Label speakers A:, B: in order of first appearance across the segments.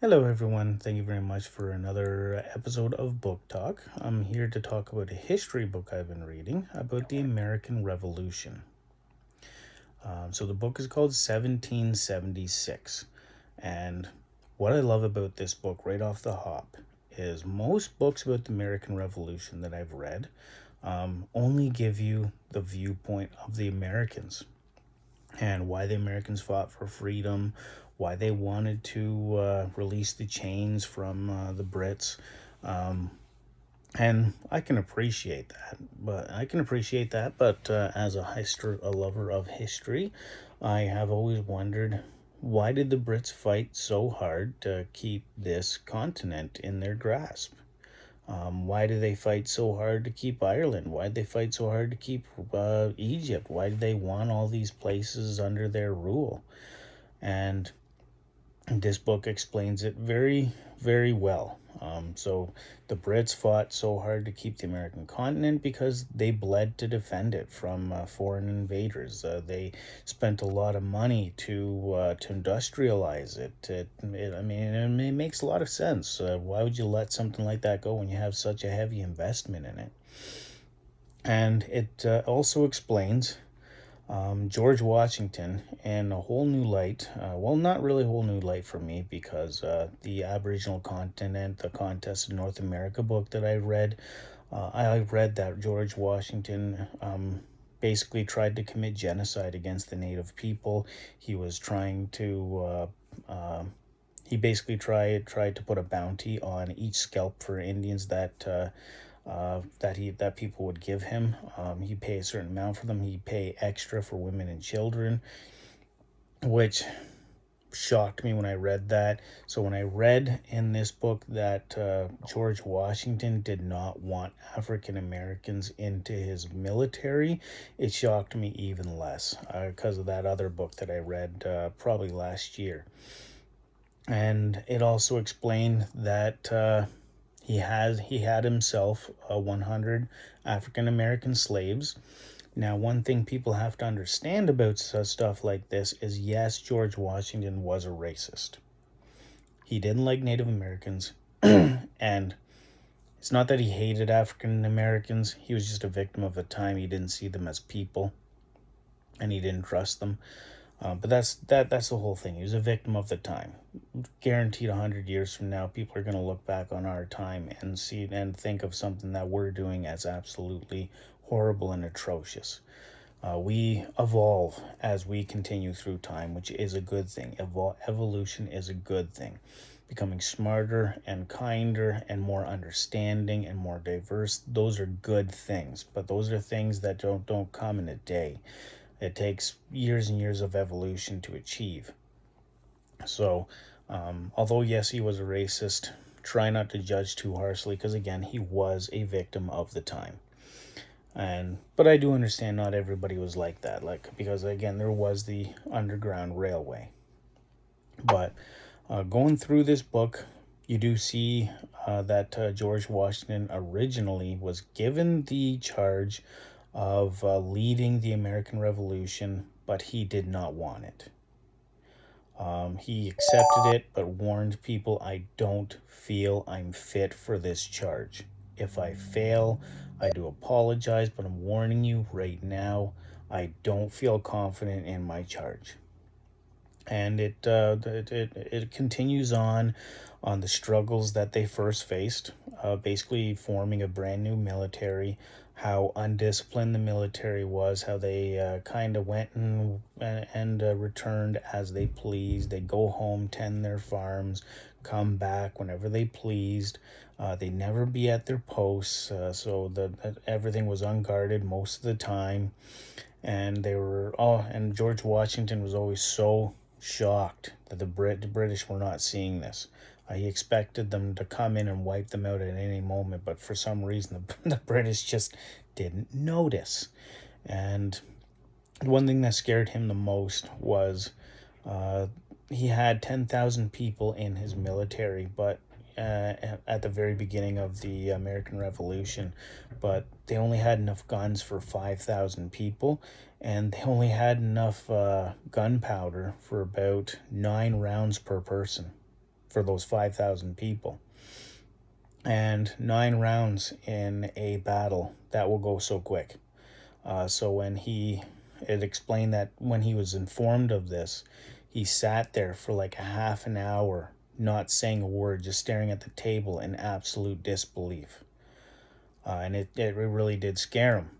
A: Hello, everyone. Thank you very much for another episode of Book Talk. I'm here to talk about a history book I've been reading about the American Revolution. So, the book is called 1776. And what I love about this book right off the hop is most books about the American Revolution that I've read only give you the viewpoint of the Americans and why the Americans fought for freedom, why they wanted to release the chains from the Brits. Um, and I can appreciate that, but as a lover of history, I have always wondered, why did the Brits fight so hard to keep this continent in their grasp? Why do they fight so hard to keep Ireland? Why did they fight so hard to keep Egypt? Why did they want all these places under their rule? And this book explains it very, very well. So the Brits fought so hard to keep the American continent because they bled to defend it from foreign invaders. They spent a lot of money to industrialize it. It makes a lot of sense. Why would you let something like that go when you have such a heavy investment in it? And it also explains George Washington in a whole new light. Well, not really a whole new light for me because the Aboriginal continent, the Contest in North America book that I read that George Washington basically tried to commit genocide against the native people. He was trying to. He basically tried to put a bounty on each scalp for Indians that people would give him. He'd pay a certain amount for them. He'd pay extra for women and children, which shocked me when I read that. So when I read in this book that George Washington did not want African Americans into his military, it shocked me even less because of that other book that I read probably last year. And it also explained that he had himself 100 African American slaves. Now, one thing people have to understand about stuff like this is, yes, George Washington was a racist. He didn't like Native Americans, and it's not that he hated African Americans. He was just a victim of the time. He didn't see them as people, and he didn't trust them. But that's the whole thing. He was a victim of the time. Guaranteed 100 years from now, people are going to look back on our time and see and think of something that we're doing as absolutely horrible and atrocious. We evolve as we continue through time, which is a good thing. Evolution is a good thing. Becoming smarter and kinder and more understanding and more diverse, those are good things. But those are things that don't come in a day. It takes years and years of evolution to achieve. So, although, yes, he was a racist, try not to judge too harshly because, again, he was a victim of the time. But I do understand not everybody was like that, because, again, there was the Underground Railway. But going through this book, you do see that George Washington originally was given the charge of leading the American Revolution, but he did not want it. He accepted it, but warned people, I don't feel I'm fit for this charge. If I fail, I do apologize, but I'm warning you right now, I don't feel confident in my charge. And it continues on the struggles that they first faced, basically forming a brand new military, how undisciplined the military was, how they kind of went and returned as they pleased. They go home, tend their farms, come back whenever they pleased. They never be at their posts, so that everything was unguarded most of the time. And and George Washington was always so shocked that the British were not seeing this. He expected them to come in and wipe them out at any moment, but for some reason the British just didn't notice. And one thing that scared him the most was uh, he had 10,000 people in his military, but at the very beginning of the American Revolution, but they only had enough guns for 5,000 people, and they only had enough gunpowder for about 9 rounds per person. for those 5,000 people. And 9 rounds in a battle, that will go so quick. So when it explained that when he was informed of this, he sat there for like a half an hour, not saying a word, just staring at the table in absolute disbelief. And it really did scare him.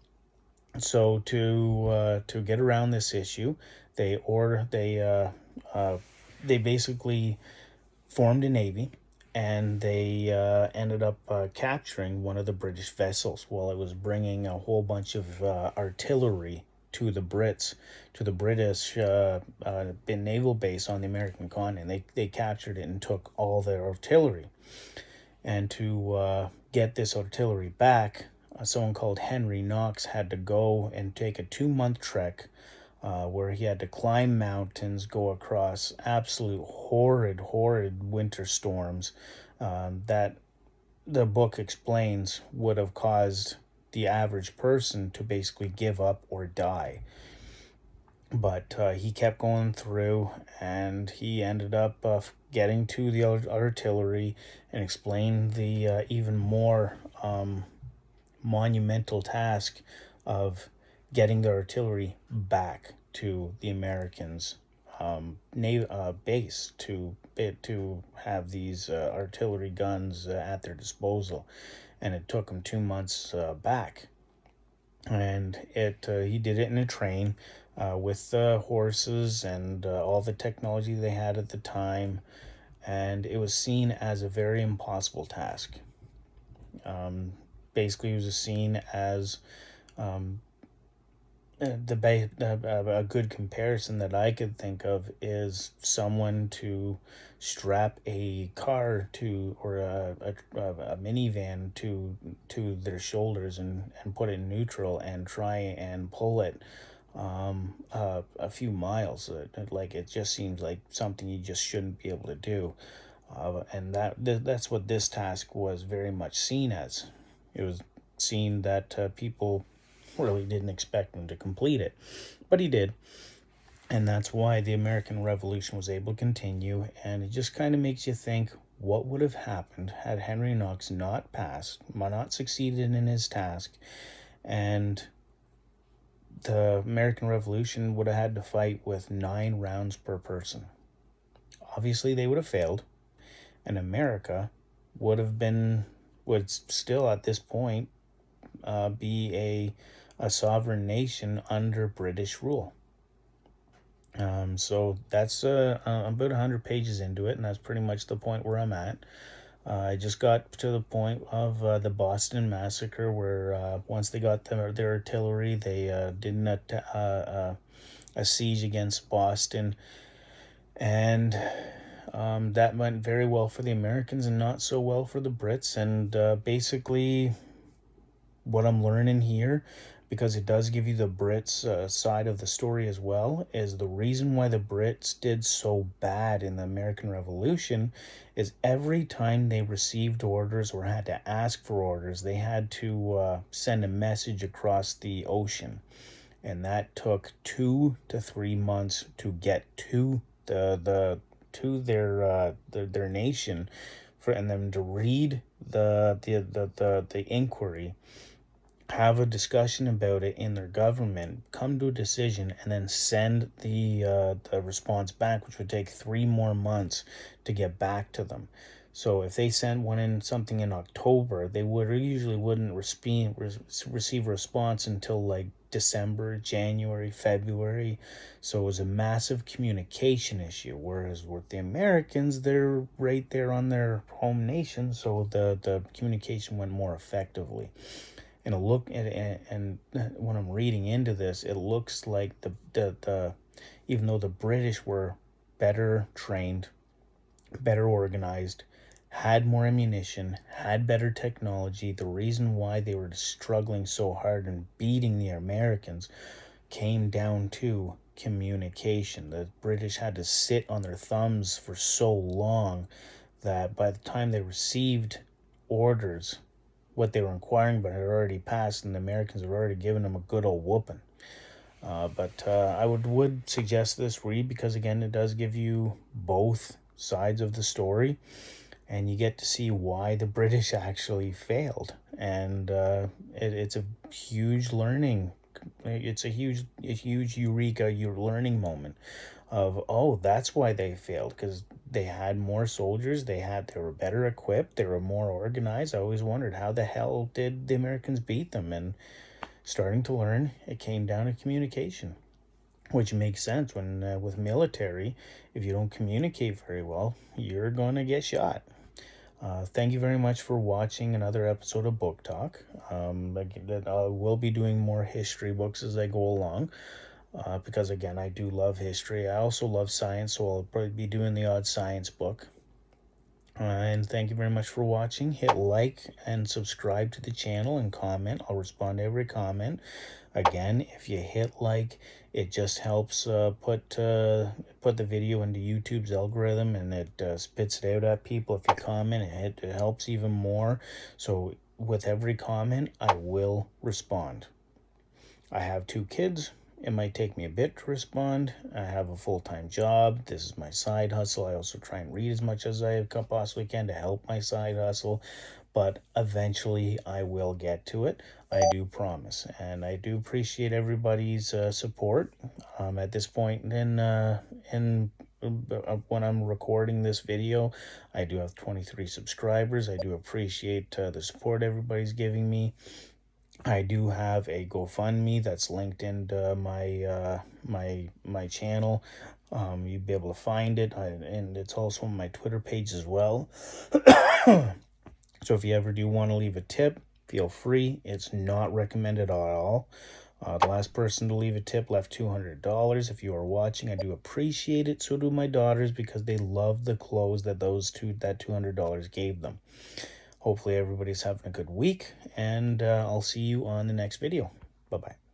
A: So to get around this issue, they or they basically formed a navy, and they ended up capturing one of the British vessels while it was bringing a whole bunch of artillery to the Brits, to the British naval base on the American continent. They captured it and took all their artillery. And to get this artillery back, someone called Henry Knox had to go and take a 2-month trek where he had to climb mountains, go across absolute horrid winter storms that the book explains would have caused the average person to basically give up or die. But he kept going through, and he ended up getting to the artillery and explained the even more monumental task of getting the artillery back to the Americans' base to have these artillery guns at their disposal, and it took them 2 months back. And he did it in a train with horses and all the technology they had at the time, and it was seen as a very impossible task. Basically, it was seen as a good comparison that I could think of is someone to strap a car to or a minivan to their shoulders and put it in neutral and try and pull it a few miles. Like, it just seems like something you just shouldn't be able to do. And that's what this task was very much seen as. It was seen that people really didn't expect him to complete it, but he did. And that's why the American Revolution was able to continue. And it just kind of makes you think, what would have happened had Henry Knox not passed, not succeeded in his task, and the American Revolution would have had to fight with 9 rounds per person. Obviously, they would have failed, and America would still at this point be a sovereign nation under British rule. So that's about 100 pages into it, and that's pretty much the point where I'm at. I just got to the point of the Boston Massacre, where once they got their artillery, they didn't a siege against Boston, and that went very well for the Americans and not so well for the Brits. And basically, what I'm learning here, because it does give you the Brits side of the story as well, is the reason why the Brits did so bad in the American Revolution is every time they received orders or had to ask for orders, they had to send a message across the ocean. And that took 2 to 3 months to get to their nation, and them to read the inquiry, have a discussion about it in their government, come to a decision, and then send the response back, which would take 3 more months to get back to them. So if they sent something in October, they wouldn't receive a response until like December, January, February. So it was a massive communication issue. Whereas with the Americans, they're right there on their home nation, so the communication went more effectively. And when I'm reading into this, it looks like the even though the British were better trained, better organized, had more ammunition, had better technology, the reason why they were struggling so hard and beating the Americans came down to communication. The British had to sit on their thumbs for so long that by the time they received orders, what they were inquiring about had already passed, and the Americans had already given them a good old whooping. But I would suggest this read, because again, it does give you both sides of the story, and you get to see why the British actually failed. And it's a huge learning. It's a huge eureka, your learning moment of, oh, that's why they failed, because they had more soldiers, they were better equipped, they were more organized. I always wondered, how the hell did the Americans beat them? And starting to learn, it came down to communication, which makes sense when with military, if you don't communicate very well, you're going to get shot. Thank you very much for watching another episode of Book Talk. I will be doing more history books as I go along, because again, I do love history. I also love science, so I'll probably be doing the odd science book. And thank you very much for watching. Hit like and subscribe to the channel and comment. I'll respond to every comment. Again, if you hit like, it just helps put the video into YouTube's algorithm, and it spits it out at people. If you comment, it helps even more. So with every comment, I will respond. I have 2 kids. It might take me a bit to respond. I have a full-time job. This is my side hustle. I also try and read as much as I possibly can to help my side hustle. But eventually I will get to it. I do promise. And I do appreciate everybody's support. At this point in when I'm recording this video, I do have 23 subscribers. I do appreciate the support everybody's giving me. I do have a GoFundMe that's linked into my channel. You'll be able to find it, and it's also on my Twitter page as well. So if you ever do want to leave a tip, feel free. It's not recommended at all. The last person to leave a tip left $200. If you are watching, I do appreciate it. So do my daughters, because they love the clothes that that $200 gave them. Hopefully everybody's having a good week, and I'll see you on the next video. Bye-bye.